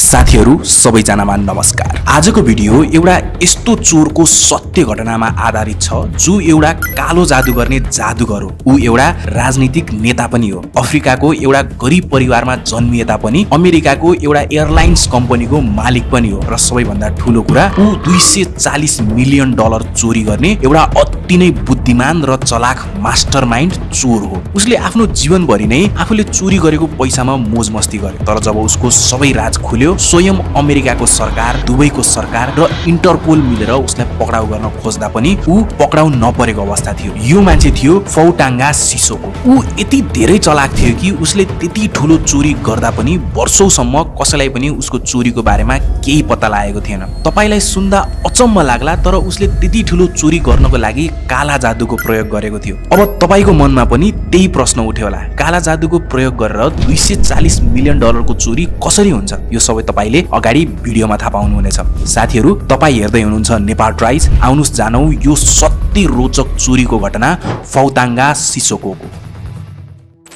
साथीहरु सबैजनामा नमस्कार। आजको भिडियो एउटा यस्तो चोरको सत्य घटनामा आधारित छ जो एउटा कालो जादु गर्ने जादुगर हो। ऊ एउटा राजनीतिक नेता पनि हो। अफ्रिकाको एउटा गरिब परिवारमा जन्मिए तापनि अमेरिकाको एउटा एयरलाइन्स कम्पनीको मालिक पनि हो र सबैभन्दा ठूलो कुरा ऊ $240 मिलियन चोरी गर्ने एउटा अति नै बुद्धिमान र चलाक मास्टरमाइन्ड चोर हो। उसले आफ्नो जीवनभरि नै आफूले चोरी गरेको पैसामा मोज मस्ती गरे, तर जब उसको सबै राज खुल्यो स्वयं अमेरिकाको सरकार, दुबईको सरकार र इन्टरपोल मिलेर उसलाई पक्राउ गर्न खोज्दा पनि ऊ पक्राउ नपरेको अवस्था थियो। यो मान्छे थियो फौटाङ्गा सिसोको। ऊ यति धेरै चलाक थियो कि उसले त्यति ठूलो चोरी गर्दा पनि वर्षौंसम्म कसैलाई पनि उसको चोरीको बारेमा केही पत्ता लागेको थिएन। तपाईलाई सुन्दा अचम्म लाग्ला, तर उसले त्यति ठूलो चोरी गर्नको लागि काला जादुको प्रयोग गरेको थियो। अब तपाईको मनमा पनि त्यही प्रश्न उठ्यो होला, काला जादुको प्रयोग गरेर $240 मिलियन को चोरी कसरी हुन्छ? यो सबै तपाईले अगाडि भिडियोमा थाहा पाउनुहुनेछ। साथीहरु, तपाई हेर्दै हुनुहुन्छ नेपाल ट्राइज। आउनुस् जानौ यो सत्य रोचक चोरीको घटना फौटाङ्गा सिसोकोको।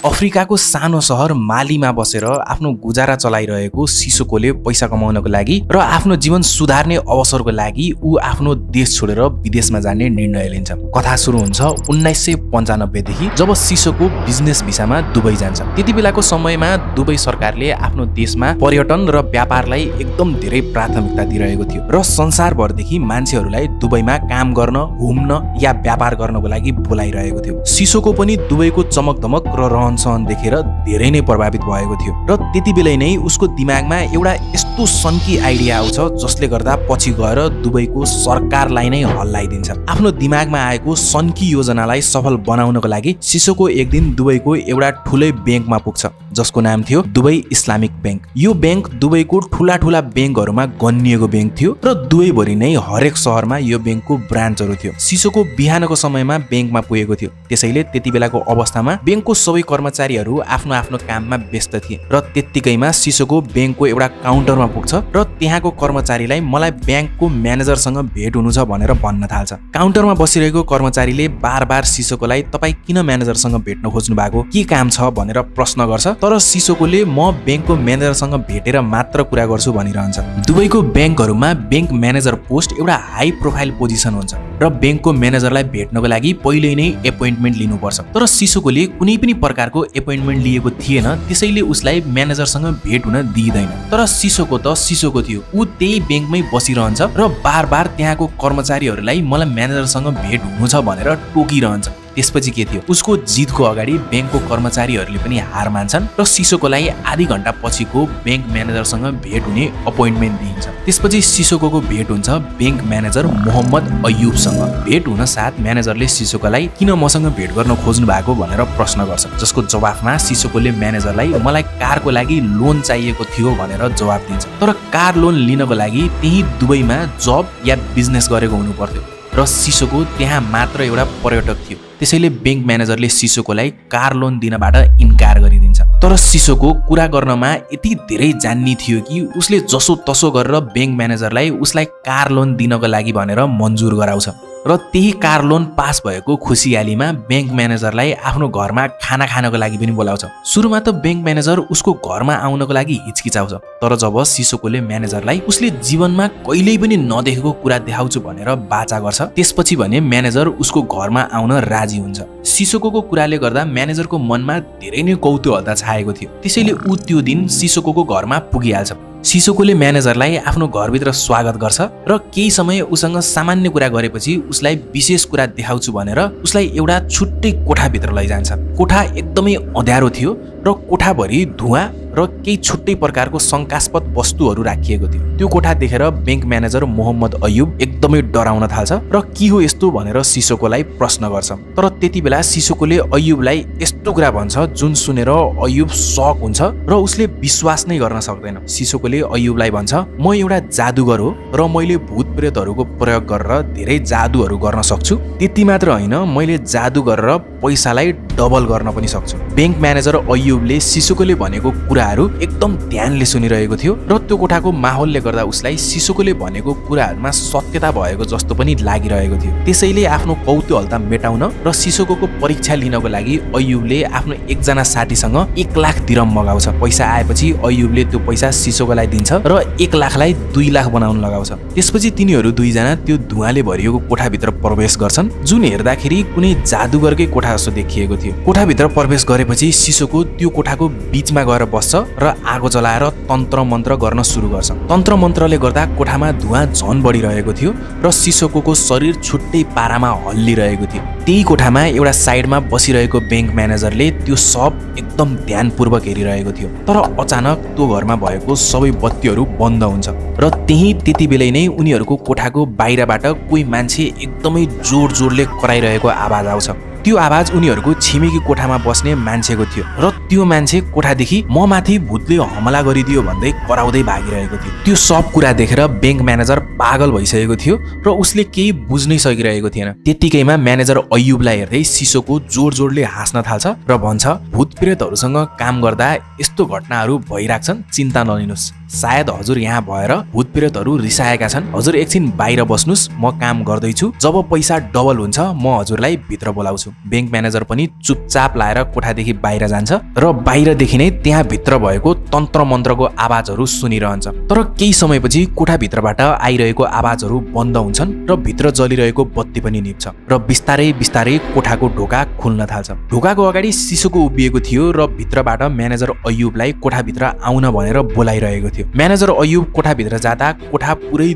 अफ्रिकाको सानो सहर मालीमा बसेर आफ्नो गुजारा चलाइरहेको सिसोकोले पैसा कमाउनको लागि र आफ्नो जीवन सुधार्ने अवसरको लागि ऊ आफ्नो देश छोडेर विदेशमा जाने निर्णय लिन्छ। कथा सुरु हुन्छ 1995 देखि, जब सिसोको बिजनेस भिसामा दुबई जान्छ। त्यति बेलाको समयमा दुबई सरकारले आफ्नो देशमा पर्यटन र व्यापारलाई एकदम धेरै प्राथमिकता दिइरहेको थियो र संसारभरदेखि मान्छेहरूलाई दुबईमा काम गर्न, घुम्न या व्यापार गर्नको लागि बोलाइरहेको थियो। सिसोको पनि दुबईको चमकदमक र सहन देखेर धेरै नै प्रभावित भएको थियो र त्यति बेलै नै उसको दिमागमा एउटा यस्तो सन्की आइडिया आउँछ जसले गर्दा पछि गएर दुबईको सरकारलाई नै हल्लाइदिन्छ। आफ्नो दिमागमा आएको सन्की योजनालाई सफल बनाउनको लागि सिसोको एक दिन दुबईको एउटा ठूलै ब्याङ्कमा पुग्छ जसको नाम थियो दुबई इस्लामिक ब्याङ्क। यो ब्याङ्क दुबईको ठूला ठूला ब्याङ्कहरुमा गनिएको ब्याङ्क थियो र दुबईभरि नै हरेक शहरमा यो ब्याङ्कको ब्रान्चहरु थियो। सिसोको बिहानको समयमा ब्याङ्कमा पुगेको थियो, त्यसैले त्यति बेलाको अवस्थामा ब्याङ्कको सबै कर्मचारीहरू आफ्नो आफ्नो काममा व्यस्त थिए र त्यत्तिकैमा सिसोको ब्याङ्कको एउटा काउन्टरमा पुग्छ र त्यहाँको कर्मचारीलाई मलाई ब्याङ्कको म्यानेजरसँग भेट हुनु छ भनेर भन्न थाल्छ। काउन्टरमा बसिरहेको कर्मचारीले बारबार सिसोकोलाई तपाई किन म्यानेजरसँग भेट्न खोज्नु भएको, के काम छ भनेर प्रश्न गर्छ, तर सिसोकोले म ब्याङ्कको म्यानेजरसँग भेटेर मात्र कुरा गर्छु भनिरहन्छ। दुबईको ब्याङ्कहरुमा ब्याङ्क म्यानेजर पोस्ट एउटा हाई प्रोफाइल पोजिसन हुन्छ र ब्याङ्कको म्यानेजरलाई भेट्नको लागि पहिले नै एपोइन्टमेन्ट लिनुपर्छ, तर सिसोकोले कुनै पनि प्रकारको एपोइन्टमेन्ट लिएको थिएन, त्यसैले उसलाई म्यानेजरसँग भेट हुन दिइदैन। तर सिसोको त सिसोको थियो, ऊ त्यही ब्याङ्कमै बसिरहन्छ र बारबार त्यहाँको कर्मचारीहरूलाई मलाई म्यानेजरसँग भेट हुनु छ भनेर टोकिरहन्छ। त्यसपछि के थियो, उसको जितको अगाडि ब्याङ्कको कर्मचारीहरूले पनि हार मान्छन् र सिसोकोलाई आधी घण्टा पछिको ब्याङ्क म्यानेजरसँग भेट हुने अपोइन्टमेन्ट दिइन्छ। त्यसपछि सिसोको भेट हुन्छ ब्याङ्क म्यानेजर मोहम्मद अयुबसँग। भेट हुन साथ म्यानेजरले सिसोकोलाई किन मसँग भेट गर्न खोज्नु भएको भनेर प्रश्न गर्छ, जसको जवाफमा सिसोकोले म्यानेजरलाई मलाई कारको लागि लोन चाहिएको थियो भनेर जवाफ दिन्छ। तर कार लोन लिनको लागि त्यही दुबईमा जब या बिजनेस गरेको हुनु पर्थ्यो र सिसोको त्यहाँ मात्र एउटा पर्यटक थियो, त्यसैले ब्याङ्क म्यानेजरले सिसोकोलाई कार लोन दिनबाट इन्कार गरिदिन्छ। तर सिसोको कुरा गर्नमा यति धेरै जान्नी थियो कि उसले जसो तसो गरेर ब्याङ्क म्यानेजरलाई उसलाई कार लोन दिनको लागि भनेर मन्जुर गराउँछ र त्यही कार लोन पास भएको खुसियालीमा ब्याङ्क म्यानेजरलाई आफ्नो घरमा खाना खानको लागि पनि बोलाउँछ। सुरुमा त ब्याङ्क म्यानेजर उसको घरमा आउनको लागि हिचकिचाउँछ, तर जब सिसोकोले म्यानेजरलाई उसले जीवनमा कहिल्यै पनि नदेखेको कुरा देखाउँछु भनेर बाचा गर्छ, त्यसपछि भने म्यानेजर उसको घरमा आउन राजी हुन्छ। सिसोको कुराले गर्दा म्यानेजरको मनमा धेरै नै कौतूहलता छाएको थियो, त्यसैले ऊ त्यो दिन सिसोको घरमा पुगिहाल्छ। सिसोकोले म्यानेजरलाई आफ्नो घरभित्र स्वागत गर्छ र केही समय उसँग सामान्य कुरा गरेपछि उसलाई विशेष कुरा देखाउँछु भनेर उसलाई एउटा छुट्टै कोठाभित्र लैजान्छ। कोठा एकदमै अँध्यारो थियो र कोठाभरि धुवाँ र केही छुट्टै प्रकारको शङ्कास्पद वस्तुहरू राखिएको थियो। त्यो कोठा देखेर ब्याङ्क म्यानेजर मोहम्मद अयुब एकदमै डराउन थाल्छ र के हो यस्तो भनेर सिसोकोलाई प्रश्न गर्छ। तर त्यति बेला सिसोकोले अयुबलाई यस्तो कुरा भन्छ जुन सुनेर अयुब सक हुन्छ र उसले विश्वास नै गर्न सक्दैन। सिसोकोले अयुबलाई भन्छ, म एउटा जादुगर हो र मैले भूत प्रेतहरूको प्रयोग गरेर धेरै जादुहरू गर्न सक्छु। त्यति मात्र होइन, मैले जादु गरेर पैसालाई डबल गर्न पनि सक्छु। बैंक म्यानेजर अय्युबले सिसोकोले भनेको कुराहरू एकदम ध्यानले सुनिरहेको थियो र त्यो कोठाको माहौलले गर्दा उसलाई सिसोकोले भनेको कुराहरूमा सत्यता भएको जस्तो पनि लागिरहेको थियो। त्यसैले आफ्नो कौतूहलता मेटाउन र सिसोकोको परीक्षा लिनको लागि अय्युबले आफ्नो एकजना साथीसँग 1 लाख दिरहम मगाउँछ। पैसा आएपछि अय्युबले त्यो पैसा सिसोकोलाई दिन्छ र 1 लाखलाई 2 लाख बनाउन लगाउँछ। त्यसपछि तिनीहरू दुईजना त्यो धुवाँले भरिएको कोठाभित्र प्रवेश गर्छन्, जुन हेर्दाखेरि कुनै जादुगरकै कोठा जस्तो देखिएको थियो। कोठाभित्र प्रवेश गरेपछि सिसोको त्यो कोठाको बीचमा गएर बस्छ र आगो जलाएर तन्त्र मन्त्र गर्न सुरु गर्छ। तन्त्र मन्त्रले गर्दा कोठामा धुवाँ झन बढिरहेको थियो र सिसोको शरीर छुट्टै पारामा हल्लिरहेको थियो। त्यही कोठामा एउटा साइडमा बसिरहेको बैंक म्यानेजरले त्यो सब एकदम ध्यानपूर्वक हेरिरहेको थियो। तर अचानक त्यो घरमा भएको सबै बत्तीहरू बन्द हुन्छ र त्यति बेलै नै उनीहरूको कोठाको बाहिरबाट कोही मान्छे एकदमै जोडले कराइरहेको आवाज आउँछ। त्यो आवाज उनीहरूको छिमेकी कोठामा बस्ने मान्छेको थियो र त्यो मान्छे कोठादेखि म माथि भूतले हमला गरिदियो भन्दै कराउँदै भागिरहेको थियो। त्यो सब कुरा देखेर बैंक म्यानेजर पागल भइसकेको थियो र उसले केही बुझ्नै सकिरहेको थिएन। त्यतिकैमा म्यानेजर अय्युबलाई हेर्दै सिसोको जोडले हाँस्न थाल्छ र भन्छ, भूत प्रेतहरूसँग काम गर्दा यस्तो घटनाहरू भइराख्छन्, चिन्ता नलिनुहोस्। सायद हजुर यहाँ भएर भूत प्रेतहरू रिसाएका छन्। हजुर एकछिन बाहिर बस्नुस्, म काम गर्दैछु। जब पैसा डबल हुन्छ म हजुरलाई भित्र बोलाउँछु। बैंक म्यानेजर पनि चुपचाप लाएर कोठादेखि बाहिर जान्छ र बाहिरदेखि नै त्यहाँ भित्र भएको तन्त्र मन्त्रको आवाजहरू सुनिरहन्छ। तर केही समयपछि कोठाभित्रबाट आइरहेको आवाजहरू बन्द हुन्छन् र भित्र जलिरहेको बत्ती पनि निप्छ र बिस्तारै कोठाको ढोका खुल्न थाल्छ। ढोकाको अगाडि सिसोको उभिएको थियो र भित्रबाट म्यानेजर अय्युबलाई कोठाभित्र आउन भनेर बोलाइरहेको थियो। म्यानेजर अय्युब कोठाभित्र जाँदा कोठा पुरै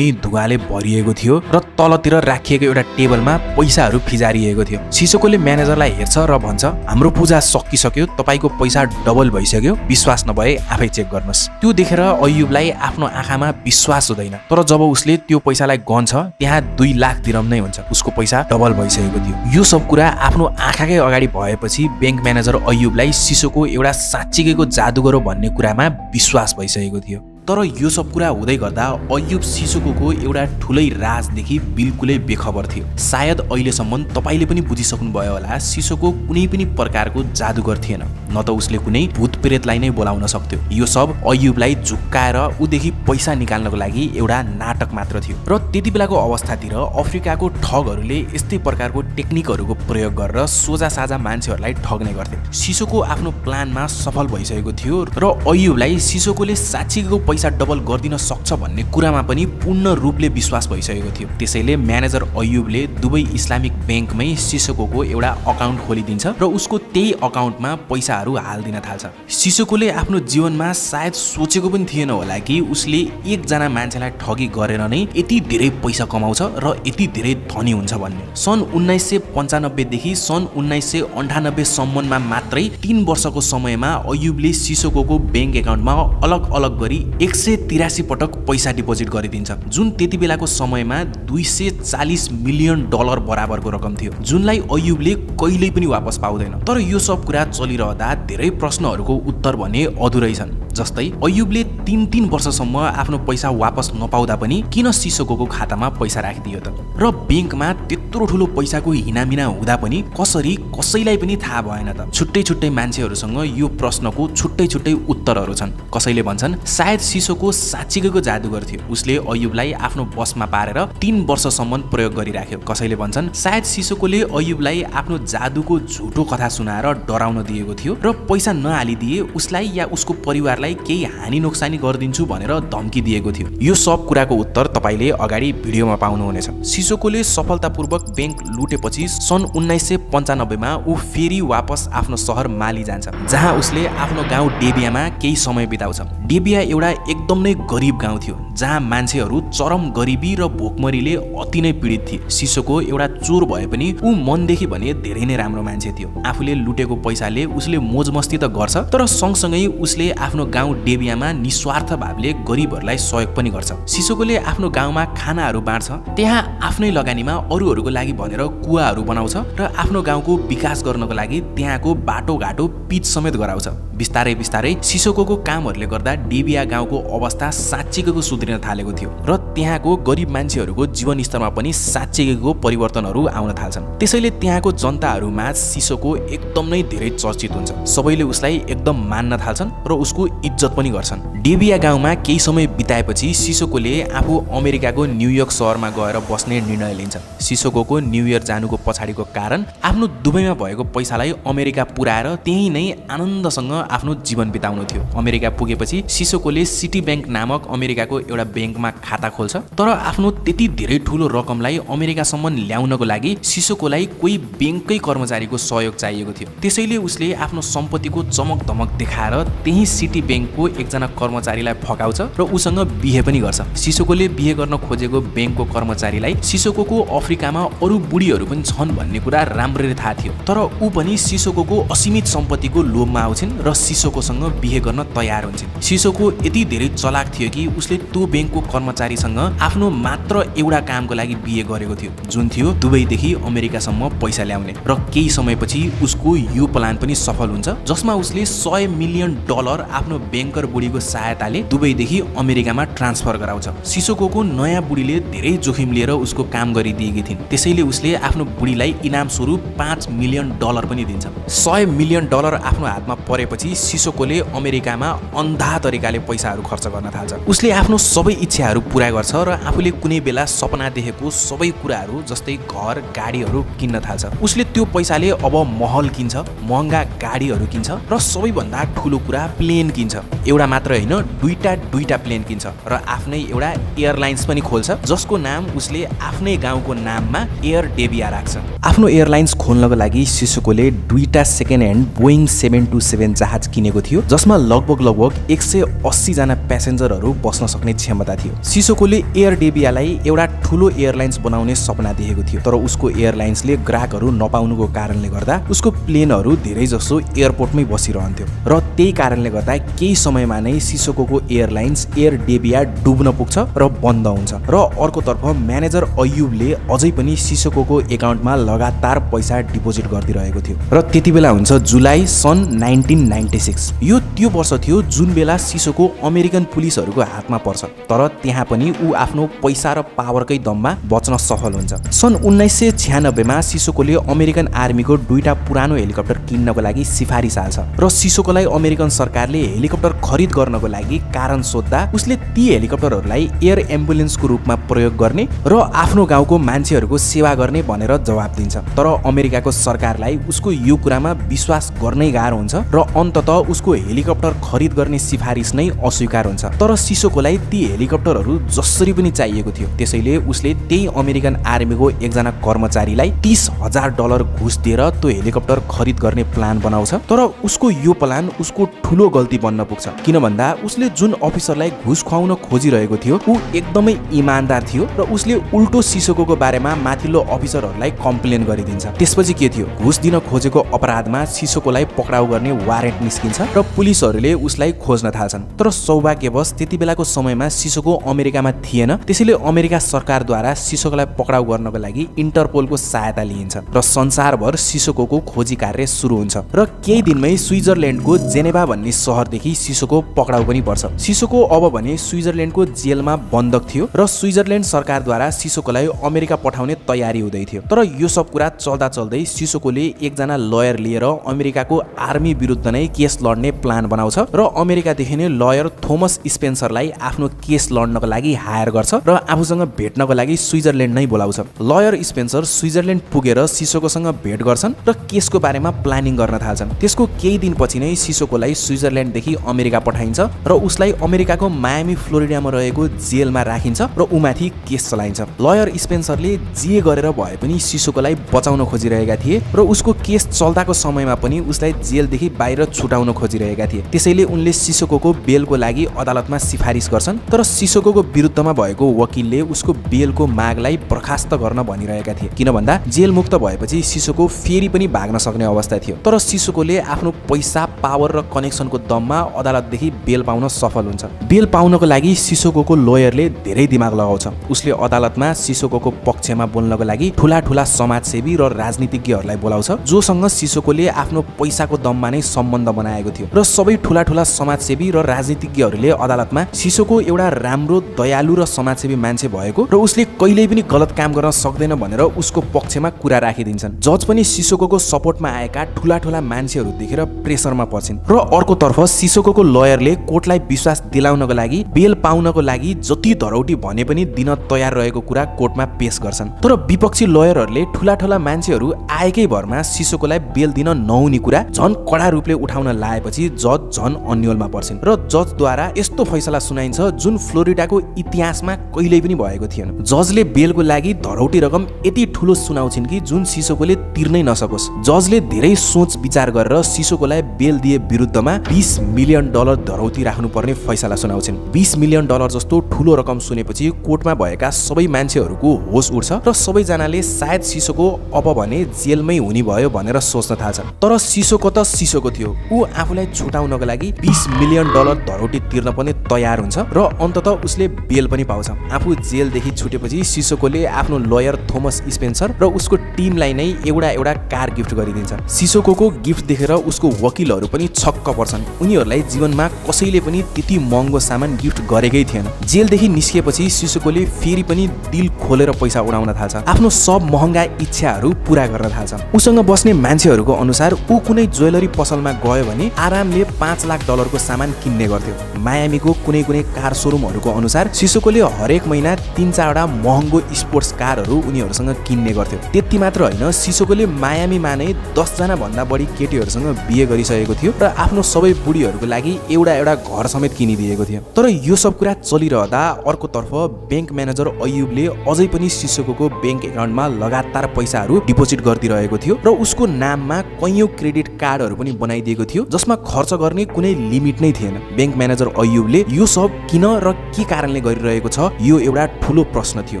धुवाँले भरिएको थियो र तलतिर राखिएको एउटा टेबलमा पैसाहरू फिजारिएको थियो। सिसोकोले म्यानेजरलाई हेर्छ र भन्छ, हाम्रो पूजा सकिसक्यो, तपाईको पैसा डबल भइसक्यो, विश्वास नभए आफै चेक गर्नुस्। त्यो देखेर अय्युबलाई आफ्नो आँखामा विश्वास हुँदैन। तर जब उसले त्यो पैसालाई गन्छ त्यहाँ 2 लाख दिरहम नै हुन्छ। उसको पैसा डबल भइसकेको थियो। यो सब कुरा आफ्नो आँखाकै अगाडि भएपछि बैंक म्यानेजर अय्युबलाई सिसोको एउटा साँच्चीकैको जादुगर भन्ने कुरामा विश्वास भइसकेको थियो। तर यो सब कुरा हुँदै गर्दा अय्युब सिसोको एउटा ठुलै राजदेखि बिल्कुलै बेखबर थियो। सायद अहिलेसम्म तपाईले पनि बुझिसक्नु भयो होला, सिसोको कुनै पनि प्रकारको जादुगर थिएन, न त उसले कुनै भूत प्रेतलाई नै बोलाउन सक्थ्यो। यो सब अय्युबलाई झुक्काएर उदेखि पैसा निकाल्नको लागि एउटा नाटक मात्र थियो। र त्यति बेलाको अवस्थातिर अफ्रिकाको ठगहरूले यस्तै प्रकारको टेक्निकहरूको प्रयोग गरेर सोझा साझा मान्छेहरूलाई ठग्ने गर्थे। सिसोको आफ्नो प्लानमा सफल भइसकेको थियो र अय्युबलाई सिसोकोले साँच्चीको पैसा डबल गर्दिन सक्छ भन्ने कुरामा पनि पूर्ण रूपले विश्वास भइसकेको थियो। त्यसैले म्यानेजर अय्युबले दुबई इस्लामिक बैंकमै सिसोको एउटा अकाउन्ट खोलिदिन्छ र उसको त्यही अकाउन्टमा पैसाहरू हाल्दिन थाल्छ। सिसोकोले आफ्नो जीवनमा सायद सोचेको पनि थिएन होला कि उसले एकजना मान्छेलाई ठगी गरेर नै यति धेरै पैसा कमाउँछ र यति धेरै धनी हुन्छ भन्ने। सन् 1995 देखि सन् 1998 सम्ममा मात्रै 3 वर्षको समयमा अय्युबले सिसोको बैंक एकाउन्टमा अलग अलग गरी 183 पटक पैसा डिपोजिट गरिदिन्छ, जुन त्यति बेलाको समयमा $240 मिलियन बराबरको रकम थियो, जुनलाई अय्युबले कहिल्यै पनि वापस पाउँदैन। तर यो सब कुरा चलिरहँदा धेरै प्रश्नहरूको उत्तर भने अधुरै छन्। जस्तै अय्युबले 3 वर्षसम्म आफ्नो पैसा वापस नपाउँदा पनि किन सिसोको खातामा पैसा राखिदियो त? र बैंकमा त्यत्रो ठुलो पैसाको हिनामिना हुँदा पनि कसरी कसैलाई पनि थाहा भएन त? छुट्टै मान्छेहरूसँग यो प्रश्नको छुट्टै उत्तरहरू छन्। कसैले भन्छन् सायद सिसोको साँच्चीको जादुगर थियो, उसले अय्युबलाई आफ्नो बसमा पारेर 3 वर्षसम्म प्रयोग गरिराख्यो। कसैले भन्छन् सायद सिसोकोले अय्युबलाई आफ्नो जादुको झुटो कथा सुनाएर डराउन दिएको थियो र पैसा नहालिदिए उसलाई या उसको परिवारलाई केही हानि नोक्सानी गरिदिन्छु भनेर धम्की दिएको थियो। यो सब कुराको उत्तर तपाईले अगाडि भिडियोमा पाउनुहुनेछ। सिसोकोले सफलतापूर्वक बैंक लुटेपछि सन् 1995 मा ऊ फेरि वापस आफ्नो शहर माली जान्छ, जहाँ उसले आफ्नो गाउँ डेबियामा केही समय बिताउँछ। डेबिया एउटा एकदम नै गरिब गाउँ थियो, जहाँ मान्छेहरू चरम गरिबी र भोकमरीले अति नै पीडित थिए। सिसोको एउटा चोर भए पनि ऊ मनदेखि भने धेरै नै राम्रो मान्छे थियो। आफूले लुटेको पैसाले उसले मोजमस्ती त गर्छ, तर सँगसँगै उसले आफ्नो गाउँ डेबियामा निस्वार्थ भावले गरिबहरूलाई सहयोग पनि गर्छ। सिसोकोले आफ्नो गाउँमा खानाहरू बाँड्छ, त्यहाँ आफ्नै लगानीमा अरूहरूको लागि भनेर कुवाहरू बनाउँछ र आफ्नो गाउँको विकास गर्नको लागि त्यहाँको बाटोघाटो पिच समेत गराउँछ। बिस्तारै सिसोको कामहरूले गर्दा डेबिया गाउँको नेपालको अवस्था साँच्चैको सुध्रिन थालेको थियो र त्यहाँको गरिब मान्छेहरूको जीवन स्तरमा पनि साँच्चैको परिवर्तनहरू आउन थाल्छन्। त्यसैले त्यहाँको जनताहरूमा सिसोको एकदम नै धेरै चर्चित हुन्छ। सबैले उसलाई एकदम मान्न थाल्छन् र उसको इज्जत पनि गर्छन्। डेबिया गाउँमा केही समय बिताएपछि सिसोकोले आफू अमेरिकाको न्युयोर्क सहरमा गएर बस्ने निर्णय लिन्छ। सिसोकोको न्युयोर्क जानुको पछाडिको कारण आफ्नो दुबईमा भएको पैसालाई अमेरिका पुर्याएर त्यही नै आनन्दसँग आफ्नो जीवन बिताउनु थियो। अमेरिका पुगेपछि सिसोकोले सिटी ब्याङ्क नामक अमेरिकाको एउटा ब्याङ्कमा खाता खोल्छ। तर आफ्नो त्यति धेरै ठुलो रकमलाई अमेरिकासम्म ल्याउनको लागि सिसोकोलाई कोही ब्याङ्ककै कर्मचारीको सहयोग चाहिएको थियो। त्यसैले उसले आफ्नो सम्पत्तिको चमक धमक देखाएर त्यही सिटी ब्याङ्कको एकजना कर्मचारीलाई फकाउँछ र उसँग बिहे पनि गर्छ। सिसोकोले बिहे गर्न खोजेको ब्याङ्कको कर्मचारीलाई सिसोकोको अफ्रिकामा अरू बुढीहरू पनि छन् भन्ने कुरा राम्ररी थाहा थियो। तर ऊ पनि सिसोकोको असीमित सम्पत्तिको लोभमा आउँछिन् र सिसोकोसँग बिहे गर्न तयार हुन्छन्। सिसोको यति धेरै चलाक थियो कि उसले त्यो ब्याङ्कको कर्मचारीसँग आफ्नो मात्र एउटा कामको लागि बिहे गरेको थियो, जुन थियो दुबईदेखि अमेरिकासम्म पैसा ल्याउने। र केही समयपछि उसको यो प्लान पनि सफल हुन्छ, जसमा उसले $100 मिलियन आफ्नो ब्याङ्कर बुढीको सहायताले दुबईदेखि अमेरिकामा ट्रान्सफर गराउँछ। सिसोकोको नयाँ बुढीले धेरै जोखिम लिएर उसको काम गरिदिएकी थिइन्। त्यसैले उसले आफ्नो बुढीलाई इनाम स्वरूप $5 मिलियन पनि दिन्छ। $100 मिलियन आफ्नो हातमा परेपछि सिसोकोले अमेरिकामा अन्धा तरिकाले पैसाहरू खर्च गर्न थाल्छ। उसले आफ्नो सबै इच्छाहरू पुरा गर्छ र आफूले कुनै बेला सपना देखेको सबै कुराहरू जस्तै घर गाडीहरू किन्न थाल्छ। उसले त्यो पैसाले अब महल किन्छ, महँगा गाडीहरू किन्छ र सबैभन्दा ठुलो कुरा प्लेन किन्छ। एउटा मात्र होइन, दुईटा प्लेन किन्छ र आफ्नै एउटा एयरलाइन्स पनि खोल्छ, जसको नाम उसले आफ्नै गाउँको नाममा एयर डेबिया राख्छ। आफ्नो एयरलाइन्स खोल्नको लागि सिसोकोले 2टा सेकेन्ड ह्यान्ड बोइङ 727 जहाज किनेको थियो, जसमा लगभग 180 जना प्यासेन्जरहरू बस्न सक्ने क्षमता थियो। सिसोकोले एयर डेबियालाई एउटा ठुलो एयरलाइन्स बनाउने सपना देखेको थियो, तर उसको एयरलाइन्सले ग्राहकहरू नपाउनुको कारणले गर्दा उसको प्लेनहरू धेरै जसो एयरपोर्टमै बसिरहन्थ्यो र त्यही कारणले गर्दा केही समयमा नै सिसोकोको एयरलाइन्स एयर डेबिया डुब्न पुग्छ र बन्द हुन्छ। र अर्कोतर्फ म्यानेजर अयुबले अझै पनि सिसोकोको एकाउन्टमा लगातार पैसा डिपोजिट गरिदिरहेको थियो। र त्यति बेला हुन्छ जुलाई सन् 1996। यो त्यो वर्ष थियो जुन बेला सिसोको अमेरिकन पुलिसहरूको हातमा पर्छ, तर त्यहाँ पनि ऊ आफ्नो पैसा र पावरकै दममा बच्न सफल हुन्छ। सन् 1996 मा सिसोकोले अमेरिकन आर्मीको 2टा पुरानो हेलिकप्टर किन्नको लागि सिफारिस हाल्छ र सिसोकोलाई अमेरिकन सरकारले हेलिकप्टर खरिद गर्नको लागि कारण सोध्दा उसले ती हेलिकप्टरहरूलाई एयर एम्बुलेन्सको रूपमा प्रयोग गर्ने र आफ्नो गाउँको मान्छेहरूको सेवा गर्ने भनेर जवाब दिन्छ। तर अमेरिकाको सरकारलाई उसको यो कुरामा विश्वास गर्नै गाह्रो हुन्छ र अन्ततः उसको हेलिकप्टर खरिद गर्ने सिफारिस नै अस्वीकार हुन्छ। तर सिसोकोलाई ती हेलिकप्टरहरू जसरी पनि चाहिएको थियो, त्यसैले उसले त्यही अमेरिकन आर्मीको एकजना कर्मचारीलाई $30,000 घुस दिएर त्यो हेलिकप्टर खरिद गर्ने प्लान बनाउँछ। तर उसको यो प्लान उसको ठुलो गल्ती बन्न पुग्छ, किन भन्दा उसले जुन अफिसरलाई घुस खुवाउन खोजिरहेको थियो ऊ एकदमै इमानदार थियो र उसले उल्टो सिसोकोको बारेमा माथिल्लो अफिसरहरूलाई कम्प्लेन गरिदिन्छ। त्यसपछि के थियो, घुस दिन खोजेको अपराधमा सिसोकोलाई पक्राउ गर्ने वारेन्ट निस्किन्छ र पुलिसहरूले उसलाई खोज्न थाल्छन्। तर सौभाग्यवश त्यति बेलाको समयमा सिसोको अमेरिकामा थिएन, त्यसैले अमेरिका सरकारद्वारा सिसोकोलाई पक्राउ गर्नको लागि इन्टरपोलको सहायता लिइन्छ र संसारभर सिसोकोको खोजी कार्य सुरु हुन्छ। र केही दिनमै स्विजरल्यान्डको जेनेभा भन्ने सहरदेखि सिसोको पक्राउ पनि पर्छ। सिसोको अब भने स्विजरल्यान्डको जेलमा बन्धक थियो र स्विजरल्यान्ड सरकारद्वारा सिसोकोलाई अमेरिका पठाउने तयारी हुँदै थियो। तर यो सब कुरा चल्दा चल्दै सिसोकोले एकजना लयर लिएर अमेरिकाको आर्मी विरुद्ध नै केस लड्ने प्लान बनाउँछ र अमेरिकादेखि नै लयर थोमस स्पेन्सरलाई आफ्नो केस लड्नको लागि हायर गर्छ र आफूसँग भेट्नको लागि स्विजरल्यान्ड नै बोलाउँछ। लयर स्पेन्सर स्विजरल्यान्ड पुगेर सिसोकोसँग भेट गर्छन् र केसको बारेमा प्लानिङ गर्न थाल्छन्। त्यसको केही दिनपछि नै सिसोकोलाई स्विजरल्यान्डदेखि अमेरिका पठाइन्छ र उसलाई अमेरिकाको मायामी फ्लोरिडामा रहेको जेलमा राखिन्छ र उमाथि केस चलाइन्छ। लयर स्पेन्सरले जे गरेर भए पनि सिसोकोलाई बचाउन खोजिरहेका थिए र उसको केस चल्दाको समयमा पनि उसलाई जेलदेखि बाहिर छुटाउन खोजिरहेका थिए। त्यसैले उनले सिसोकोको बेलको लागि अदालतमा सिफारिस गर्छन्, तर सिसोकोको विरुद्धमा भएको वकिलले उसको बेलको मागलाई बर्खास्त गर्न भनिरहेका थिए, किन भन्दा जेल मुक्त भएपछि सिसोको फेरि पनि भाग्न सक्ने अवस्था थियो। तर सिसोकोले आफ्नो पैसा, पावर र कनेक्सनको दममा अदालतदेखि बेल पाउन सफल हुन्छ। बेल पाउनको लागि सिसोकोको लयरले धेरै दिमाग लगाउँछ। उसले अदालतमा सिसोकोको पक्षमा बोल्नको लागि ठुला समाजसेवी र राजनीतिज्ञहरूलाई बोलाउँछ, जोसँग सिसोकोले आफ्नो पैसाको दममा नै सम्बन्ध बनाएको थियो र सबै ठुला समाजसेवी र राजनीतिज्ञ विशेषज्ञहरूले अदालतमा सिसोको एउटा राम्रो दयालु र समाजसेवी मान्छे भएको र उसले कहिल्यै पनि गलत काम गर्न सक्दैन भनेर उसको पक्षमा कुरा राखिदिन्छन्। जज पनि सिसोको सपोर्टमा आएका ठूला मान्छेहरू देखेर प्रेसरमा पर्छिन् र अर्कोतर्फ सिसोको लयरले कोर्टलाई विश्वास दिलाउनको लागि बेल पाउनको लागि जति धरौटी भने पनि दिन तयार रहेको कुरा कोर्टमा पेश गर्छन्। तर विपक्षी लयरहरूले ठूला मान्छेहरू आएकै भरमा सिसोकोलाई बेल दिन नहुने कुरा झन कडा रूपले उठाउन लाएपछि जज झन अन्यलमा पर्छिन् र जजद्वारा यस्तो फैसला सुनाइन्छ जुन फ्लोरिडाको इतिहासमा कहिल्यै पनि भएको थिएन। जजले बेलको लागि धरौटी रकम यति ठूलो सुनाउँछिन् कि जुन सिसोकोले तिर्नै नसकोस्। जजले धेरै सोच विचार गरेर सिसोकोलाई बेल दिए विरुद्धमा $20 मिलियन धरौटी राख्नुपर्ने फैसला सुनाउँछिन्। $20 मिलियन जस्तो ठूलो रकम सुनेपछि कोर्टमा भएका सबै मान्छेहरूको होस उड्छ र सबैजनाले सायद सिसोको अब भने जेलमै हुने भयो भनेर सोच्न थाल्छन्। तर सिसोको त सिसोको थियो, ऊ आफूलाई छुटाउनको लागि $20 मिलियन धरौटी तिर्न पनि तयार हुन्छ र अन्ततः उसले बेल पनि पाउँछ। आफू जेलदेखि छुटेपछि सिसोकोले आफ्नो लयर थोमस स्पेन्सर र उसको टिमलाई नै एउटा कार गिफ्ट गरिदिन्छ। सिसोको गिफ्ट देखेर उसको वकिलहरू पनि छक्क पर्छन्। उनीहरूलाई जीवनमा कसैले पनि त्यति महँगो सामान गिफ्ट गरेकै थिएन। जेलदेखि निस्किएपछि सिसोकोले फेरि पनि दिल खोलेर पैसा उडाउन थाल्छ, आफ्नो सब महँगा इच्छाहरू पूरा गर्न थाल्छ। उसँग बस्ने मान्छेहरूको अनुसार ऊ कुनै ज्वेलरी पसलमा गयो भने आरामले $5 लाख को सामान किन्ने गर्थ्यो। मायामीको कुनै कार सोरुमहरूको अनुसार सिसोकोले हरेक महिना 3-4 महँगो स्पोर्ट्स कारहरू उनीहरूसँग किन्ने गर्थ्यो। त्यति मात्र होइन, सिसोकोले मायामीमा नै 10 जना भन्दा बढी केटीहरूसँग बिहे गरिसकेको थियो र आफ्नो सबै बुढीहरूको लागि एउटा घर समेत किनिदिएको थियो। तर यो सब कुरा चलिरहँदा अर्कोतर्फ ब्याङ्क म्यानेजर अयुबले अझै पनि सिसोको ब्याङ्क एकाउन्टमा लगातार पैसाहरू डिपोजिट गरिदिरहेको थियो र उसको नाममा कैयौं क्रेडिट कार्डहरू पनि बनाइदिएको थियो जसमा खर्च गर्ने कुनै लिमिट नै थिएन। ब्याङ्क म्यानेजर अयुबले यो सब किन र के कारणले गरिरहेको छ यो एउटा ठूलो प्रश्न थियो।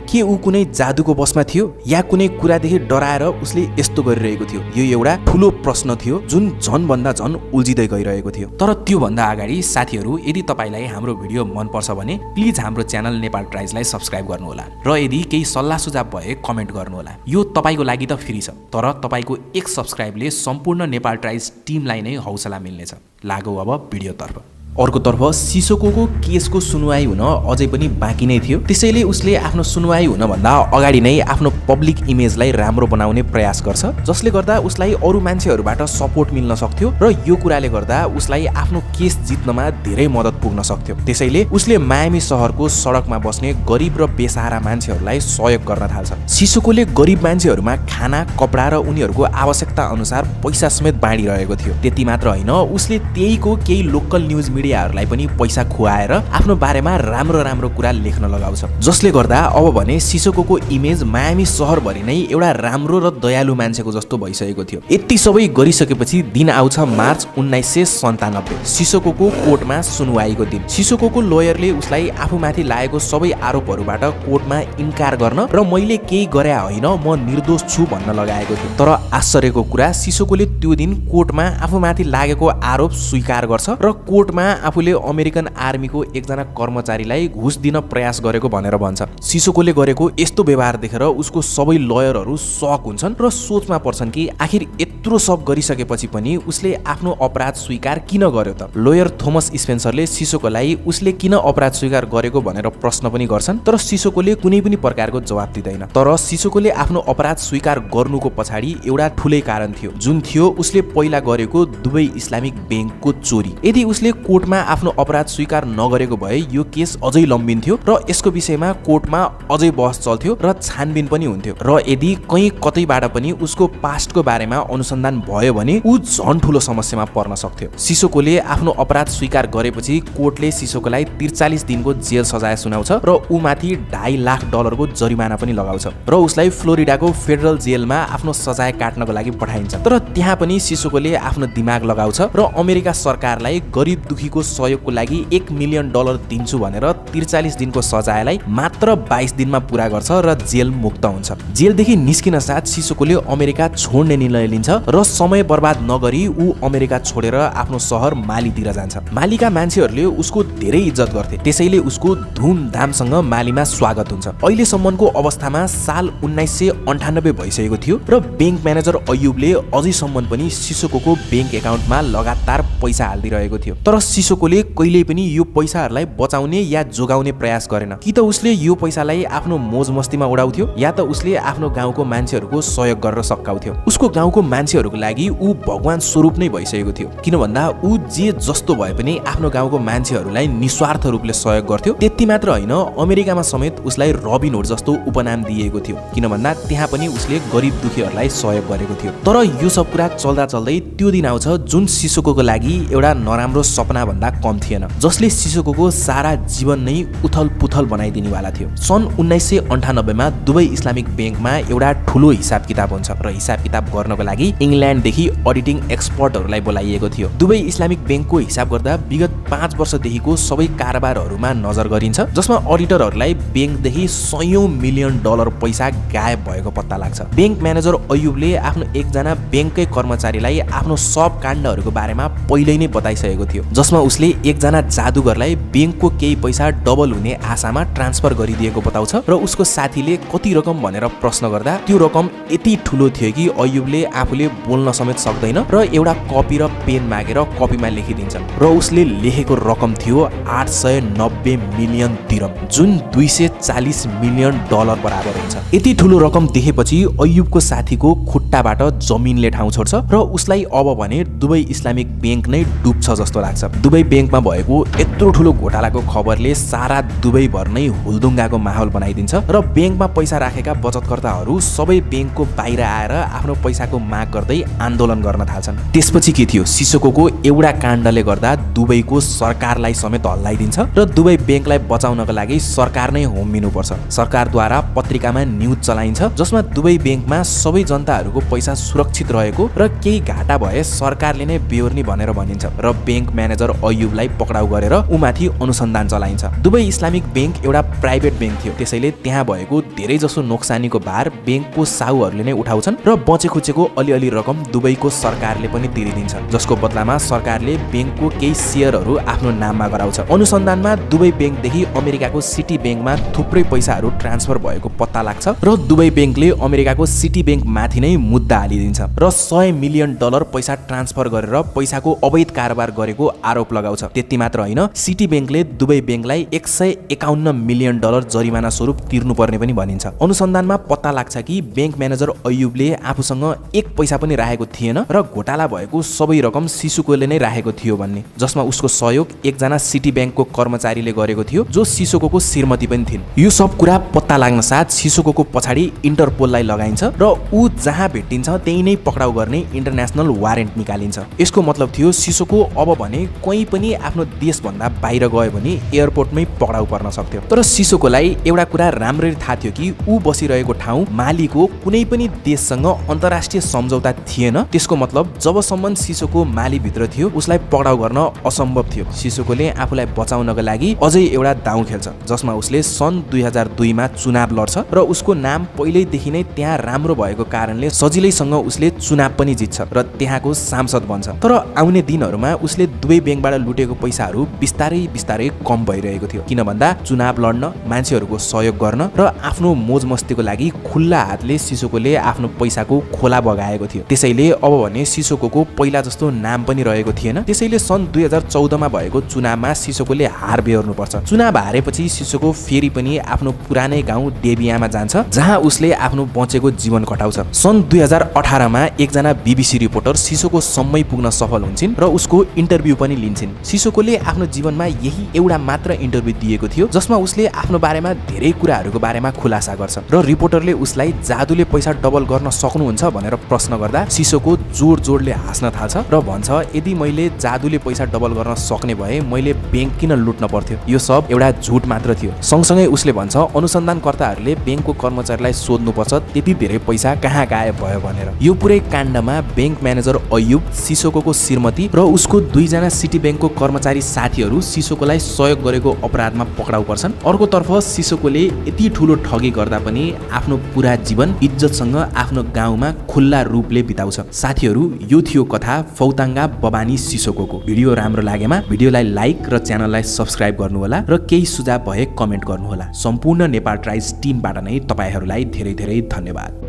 के ऊ कुनै जादुको बसमा थियो या कुनै कुरादेखि डराएर उसले यस्तो गरिरहेको थियो? यो एउटा ठूलो प्रश्न थियो जुन झनभन्दा झन उल्झिँदै गइरहेको थियो। तर त्यो भन्दा अगाडि साथीहरू, यदि तपाईलाई हाम्रो भिडियो मन पर्छ भने प्लिज हाम्रो च्यानल नेपाल ट्राइजलाई सब्स्क्राइब गर्नुहोला र यदि केही सल्लाह सुझाव भए कमेन्ट गर्नुहोला। यो तपाईको लागि त फ्री छ, तर तपाईको एक सब्स्क्राइबले सम्पूर्ण नेपाल ट्राइज टिमलाई नै हौसला मिल्नेछ। लागौ अब भिडियोतर्फ। अर्कोतर्फ सिसोको केसको सुनुवाई हुन अझै पनि बाँकी नै थियो। त्यसैले उसले आफ्नो सुनुवाई हुनभन्दा अगाडि नै आफ्नो पब्लिक इमेजलाई राम्रो बनाउने प्रयास गर्छ, जसले गर्दा उसलाई अरू मान्छेहरूबाट सपोर्ट मिल्न सक्थ्यो र यो कुराले गर्दा उसलाई आफ्नो केस जित्नमा धेरै मद्दत पुग्न सक्थ्यो। त्यसैले उसले मायामी शहरको सडकमा बस्ने गरिब र बेसहारा मान्छेहरूलाई सहयोग गर्न थाल्छ। सिसोकोले गरिब मान्छेहरूमा खाना, कपडा र उनीहरूको आवश्यकता अनुसार पैसा समेत बाँडिरहेको थियो। त्यति मात्र होइन, उसले त्यहीको केही लोकल न्युज मिडियाहरूलाई पनि पैसा खुवाएर आफ्नो बारेमा राम्रो कुरा लेख्न लगाउँछ, जसले गर्दा अब भने सिसोको इमेज मायामी शहरभरि नै एउटा राम्रो र दयालु मान्छेको जस्तो भइसकेको थियो। यति सबै गरिसकेपछि दिन आउँछ मार्च 1997। सिसोको कोर्टमा सुनुवाईको दिन। सिसोको लयरले उसलाई आफूमाथि लागेको सबै आरोपहरूबाट कोर्टमा इन्कार गर्न र मैले केही गरे होइन, म निर्दोष छु भन्न लगाएको थियो। तर आश्चर्यको कुरा, सिसोकोले त्यो दिन कोर्टमा आफूमाथि लागेको आरोप स्वीकार गर्छ र कोर्टमा आफूले अमेरिकन आर्मीको एकजना कर्मचारीलाई घुस दिन प्रयास गरेको भनेर भन्छ। सिसोकोले गरेको यस्तो व्यवहार देखेर उसको सबै लयरहरू शक हुन्छन् र सोचमा पर्छन् कि आखिर यत्रो सब गरिसकेपछि पनि उसले आफ्नो अपराध स्वीकार किन गर्यो त? लयर थोमस स्पेन्सरले सिसोकोलाई उसले किन अपराध स्वीकार गरेको भनेर प्रश्न पनि गर्छन्, तर सिसोकोले कुनै पनि प्रकारको जवाब दिँदैन। तर सिसोकोले आफ्नो अपराध स्वीकार गर्नुको पछाडि एउटा ठूलै कारण थियो, जुन थियो उसले पहिला गरेको दुबई इस्लामिक ब्याङ्कको चोरी। यदि उसले कोर्टमा आफ्नो अपराध स्वीकार नगरेको भए यो केस अझै लम्बिन्थ्यो र यसको विषयमा कोर्टमा अझै बहस चल्थ्यो र छानबिन पनि हुन्थ्यो र यदि कहीँ कतैबाट पनि उसको पास्टको बारेमा अनुसन्धान भयो भने ऊ झन् ठूलो समस्यामा पर्न सक्थ्यो। सिसोकोले आफ्नो अपराध स्वीकार गरेपछि कोर्टले सिसोकोलाई 43 दिनको जेल सजाय सुनाउँछ र ऊ माथि $2.5 लाख को जरिमाना पनि लगाउँछ र उसलाई फ्लोरिडाको फेडरल जेलमा आफ्नो सजाय काट्नको लागि पठाइन्छ। तर त्यहाँ पनि सिसोकोले आफ्नो दिमाग लगाउँछ र अमेरिका सरकारलाई गरिब दुखीको सहयोगको लागि $1 मिलियन दिन्छु भनेर 43 दिनको सजायलाई मात्र 22 दिनमा पूरा गर्छ र जेल मुक्त हुन्छ। जेलदेखि निस्किन साथ सिसोकोले अमेरिका छोड्ने निर्णय लिन्छ र समय बर्बाद नगरी ऊ अमेरिका छोडेर आफ्नो शहर मालीतिर जान्छ। मालीका मान्छेहरूले उसको धेरै इज्जत गर्थे, त्यसैले उसको धुमधामसँग मालीमा स्वागत हुन्छ। अहिलेसम्मको अवस्थामा साल 1998 भइसकेको थियो र बैंक म्यानेजर अयुबले अझैसम्म पनि सिसोकोको बैंक एकाउन्टमा लगातार पैसा हाल्दिरहेको थियो। तर सिसोकोले कहिल्यै पनि यो पैसाहरूलाई बचाउने या जोगाउने प्रयास गरेन। कि त उसले यो पैसालाई आफ्नो मोज मस्तीमा उडाउँथ्यो या त उसले आफ्नो गाउँको मान्छेहरूको सहयोग गरेर सकाउँथ्यो। उसको गाउँको मान्छेहरूको लागि ऊ भगवान स्वरूप नै भइसकेको थियो, किन भन्दा ऊ जे जस्तो भए पनि आफ्नो गाउँको मान्छेहरूलाई निस्वार्थ रूपले सहयोग गर्थ्यो। त्यति मात्र होइन, अमेरिकामा समेत उसलाई रबिन हुड जस्तो उपनाम दिएको थियो, किन भन्दा त्यहाँ पनि उसले गरिब दुखीहरूलाई सहयोग गरेको थियो। तर यो सब कुरा चल्दा चल्दै त्यो दिन आउँछ जुन सिसोकोको लागि एउटा नराम्रो सपना भन्दा कम थिएन, जसले सिसोकोको सारा जीवन नै उथल पुथल बनाइदिने वाला थियो। सन् 1998 मा दुबई इस्लामिक बैंकमा एउटा ठुलो हिसाब किताब हुन्छ र हिसाब किताब गर्नको लागि इंग्ल्यान्डदेखि अडिटिङ एक्सपर्टहरूलाई बोलाइएको थियो। दुबई इस्लामिक बैंकको हिसाब गर्दा विगत 5 वर्षदेखिको सबै कारोबारहरूमा नजर गरिन्छ, जसमा अडिटरहरूलाई बैंकदेखि $100 मिलियन पैसा गायब भएको पत्ता लाग्छ। बैंक म्यानेजर अयुबले आफ्नो एकजना बैंककै कर्मचारीलाई आफ्नो सब काण्डहरूको बारेमा पहिल्यै नै बताइसकेको थियो, जसमा उसले एकजना जादुगरलाई बैंकको केही पैसा डबल हुने आशामा ट्रान्सफर गरिदिएको बताउँछ र उसको साथीले कति रकम भनेर प्रश्न गर्दा त्यो रकम यति ठुलो थियो कि अयुबले आफूले बोल्न समेत सक्दैन र एउटा कपी र पेन मागेर कपीमा लेखिदिन्छ र उसले लेखेको रकम थियो $890 मिलियन दिरम, जुन $240 मिलियन बराबर हुन्छ। यति ठुलो रकम देखेपछि अयुबको साथीको खुट्टाबाट जमिनले ठाउँ छोड्छ र उसलाई अब भने दुबई इस्लामिक बैंक नै डुब्छ जस्तो लाग्छ। दुबई बैंकमा भएको यत्रो ठुलो घोटालाको खबरले सारा दुबई भर नै हुलदुङ्गाको माहौल बनाइदिन्छ र बैंकमा पैसा राखेका बचतकर्ताहरू सबै बैंकको बाहिर आएर आफ्नो पैसाको माग गर्दै आन्दोलन गर्न थाल्छन्। त्यसपछि के थियो, सिसोकोको एउटा काण्डले गर्दा दुबईको सरकारलाई समेत हल्लाइदिन्छ र दुबई बैंकलाई बचाउनको लागि सरकार नै होमिनुपर्छ। सरकारद्वारा पत्रिकामा न्युज चलाइन्छ जसमा दुबई बैंकमा सबै जनताहरूको पैसा सुरक्षित रहेको र केही घाटा भए सरकारले नै बेहोर्ने भनेर भनिन्छ र बैंक म्यानेजर अयुबलाई पक्राउ गरेर उमाथि अनुसन्धान चलाइन्छ। दुबई इस्लामिक बैंक एउटा प्राइभेट बैंक थियो, त्यसैले त्यहाँ भएको धेरै जसो नोक्सानीको भार बैंकको साहुहरूले नै उठाउँछन् र बचेखुचेको अलिअलि रकम दुबईको सरकारले पनि तिरिदिन्छ, जसको बदलामा सरकारले बैंकको केही सेयरहरू आफ्नो नाममा गराउँछ। अनुसन्धानमा दुबई बैंकदेखि अमेरिकाको सिटी बैंकमा थुप्रै पैसाहरू ट्रान्सफर भएको पत्ता लाग्छ र दुबई बैंकले अमेरिकाको सिटी बैंक माथि नै मुद्दा हालिदिन्छ र $100 मिलियन पैसा ट्रान्सफर गरेर पैसाको अवैध कारोबार गरेको आरोप लगाउँछ। त्यति मात्र होइन, सिटी बैंकले दुबई बैंकलाई $151 मिलियन जरिमाना स्वरूप तिर्नुपर्ने पनि भनिन्छ। अनुसन्धानमा पत्ता लाग्छ कि बैंक म्यानेजर अयुबले आफूसँग एक पैसा पनि राखेको थिएन र घोटाला भएको सबै रकम सिसोकोले नै राखेको थियो भन्ने, जसमा उसको सहयोग एकजना सिटी बैंकको कर्मचारीले गरेको थियो जो सिसोकोको श्रीमती पनि थिइन्। यो सब कुरा पत्ता लाग्न साथ सिसोकोको पछाडि इन्टरपोललाई लगाइन्छ र ऊ जहाँ भेटिन्छ त्यही नै पक्राउ गर्ने इन्टरनेसनल वारेन्ट निकालिन्छ। यसको मतलब थियो सिसोको अब भने कहीँ पनि आफ्नो देशभन्दा बाहिर गयो भने एयरपोर्टमै पक्राउ पर्न सक्थ्यो। तर सिसोकोलाई एउटा कुरा राम्ररी थाहा थियो कि ऊ बसिरहेको ठाउँ मालीको कुनै पनि देशसँग अन्तर्राष्ट्रिय सम्झौता थिएन। त्यसको मतलब जबसम्म सिसोको मालीभित्र थियो उसलाई पक्राउ गर्न असम्भव थियो। सिसोकोले आफूलाई बचाउनको लागि अझै एउटा दाउ खेल्छ, जसमा उसले सन् 2002 मा चुनाव लड्छ र उसको नाम पहिल्यैदेखि नै त्यहाँ राम्रो भएको कारणले सजिलैसँग उसले चुनाव पनि जित्छ र त्यहाँको सांसद बन्छ। तर आउने दिनहरूमा उसले दुवै बैंकबाट लुटेको पैसाहरू बिस्तारै बिस्तारै कम भइरहेको थियो, किन भन्दा चुनाव लड्न, मान्छेहरूको सहयोग गर्न र आफ्नो मोज मस्तीको लागि खुल्ला हातले सिसोकोले आफ्नो पैसाको खोला बगाएको थियो। त्यसैले अब भने सिसोकोको पहिला जस्तो नाम पनि रहेको थिएन। त्यसैले सन् 2014 मा भएको चुनावमा सिसोकोले हार बेहोर्नुपर्छ। चुनाव हारेपछि सिसोको फेरि पनि आफ्नो पुरानै गाउँ डेबियामा जान्छ, जहाँ उसले आफ्नो बचेको जीवन कटाउँछ। सन् 2018 मा एकजना BBC रिपोर्टर सिसोको सम्मै पुग्न सफल हुन्छन् र उसको इन्टरभ्यू पनि लिन्छन्। सिसोकोले आफ्नो जीवनमा यही एउटा मात्र इन्टरभ्यू दिएको थियो जसमा उसले आफ्नो बारेमा धेरै कुराहरूको बारेमा खुलासा गर्छ र रिपोर्टरले उसलाई जादुले पैसा डबल गर्न सक्नुहुन्छ भनेर प्रश्न गर्दा सिसोको जोड जोडले हाँस्न थाल्छ र भन्छ, यदि मैले जादुले पैसा डबल गर्न सक्ने भए मैले बैंक किन लुट्न पर्थ्यो? यो सब एउटा झुट मात्र थियो। सँगसँगै उसले भन्छ, अनुसन्धानकर्ताहरूले बैंकको कर्मचारीलाई सोध्नुपर्छ त्यति धेरै पैसा कहाँ गायब भयो भनेर। यो पुरै काण्डमा बैंक म्यानेजर अयुब, सिसोकोको श्रीमती र उसको दुईजना सिटी बैंकको कर्मचारी साथीहरू सिसोकोलाई सहयोग गरेको अपराधमा पक्राउ पर्छन्। अर्कोतर्फ सिसोकोले यति ठुलो ठगी गर्दा पनि आफ्नो पुरा जीवन इज्जतसँग आफ्नो गाउँमा खुल्ला रूपले आफूले बिताउँछ। साथीहरू, यो थियो कथा फौताङ्गा बबानी सिसोकोको। भिडियो राम्रो लागेमा भिडियोलाई लाइक र च्यानललाई सब्स्क्राइब गर्नुहोला र केही सुझाव भए कमेन्ट गर्नुहोला। सम्पूर्ण नेपाल ट्राइब्स टिमबाट नै तपाईहरूलाई धेरै धेरै धन्यवाद।